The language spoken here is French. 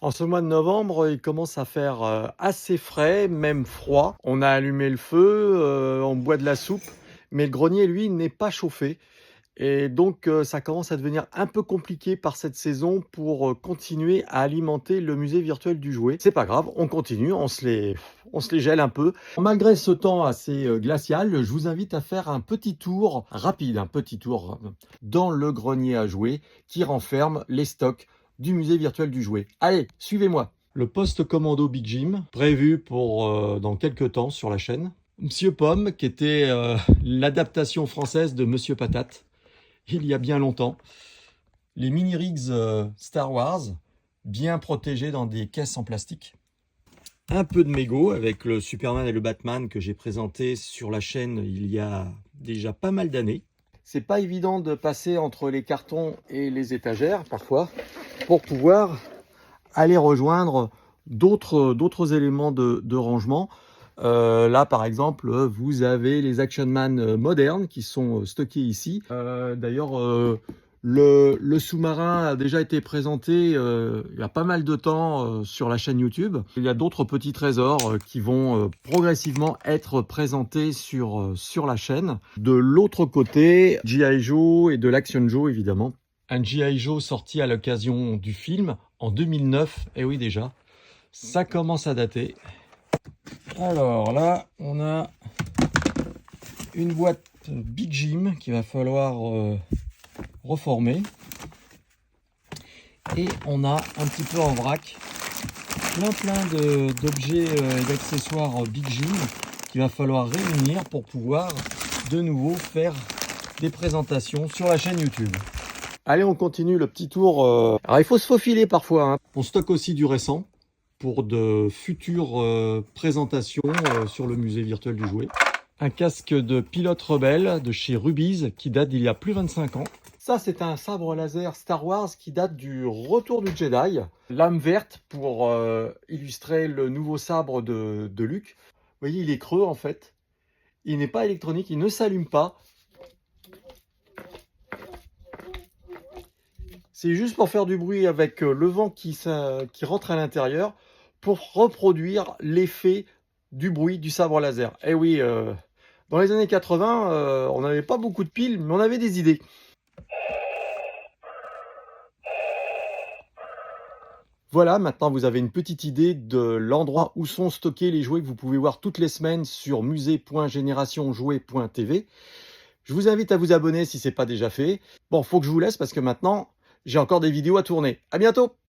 En ce mois de novembre, il commence à faire, assez frais, même froid. On a allumé le feu, on boit de la soupe, mais le grenier, lui, n'est pas chauffé et donc ça commence à devenir un peu compliqué par cette saison pour, continuer à alimenter le musée virtuel du jouet. C'est pas grave, on continue, on se les gèle un peu. Malgré ce temps assez, glacial, je vous invite à faire un petit tour rapide, un petit tour, dans le grenier à jouets qui renferme les stocks du musée virtuel du jouet. Allez, suivez-moi. Le poste commando Big Jim, prévu pour dans quelques temps sur la chaîne. Monsieur Pomme, qui était l'adaptation française de Monsieur Patate, il y a bien longtemps. Les mini-rigs Star Wars, bien protégés dans des caisses en plastique. Un peu de mégot avec le Superman et le Batman que j'ai présenté sur la chaîne il y a déjà pas mal d'années. C'est pas évident de passer entre les cartons et les étagères parfois pour pouvoir aller rejoindre d'autres éléments de rangement. Là, par exemple, vous avez les Action Man modernes qui sont stockés ici. D'ailleurs, le sous-marin a déjà été présenté il y a pas mal de temps sur la chaîne YouTube. Il y a d'autres petits trésors qui vont progressivement être présentés sur la chaîne. De l'autre côté, G.I. Joe et de l'Action Joe, évidemment. Un G.I. Joe sorti à l'occasion du film en 2009. Et oui, déjà, ça commence à dater. Alors là, on a une boîte Big Jim qu'il va falloir reformer. Et on a un petit peu en vrac plein d'objets et d'accessoires Big Jim qu'il va falloir réunir pour pouvoir de nouveau faire des présentations sur la chaîne YouTube. Allez, on continue le petit tour. Alors, il faut se faufiler parfois, hein. On stocke aussi du récent pour de futures présentations sur le musée virtuel du jouet. Un casque de pilote rebelle de chez Rubies qui date d'il y a plus de 25 ans. Ça, c'est un sabre laser Star Wars qui date du Retour du Jedi. Lame verte pour illustrer le nouveau sabre de Luke. Vous voyez, il est creux en fait. Il n'est pas électronique, il ne s'allume pas. C'est juste pour faire du bruit avec le vent qui rentre à l'intérieur pour reproduire l'effet du bruit du sabre laser. Eh oui, dans les années 80, on n'avait pas beaucoup de piles, mais on avait des idées. Voilà, maintenant vous avez une petite idée de l'endroit où sont stockés les jouets que vous pouvez voir toutes les semaines sur musée.générationjouet.tv. Je vous invite à vous abonner si ce n'est pas déjà fait. Bon, faut que je vous laisse parce que maintenant, j'ai encore des vidéos à tourner. À bientôt!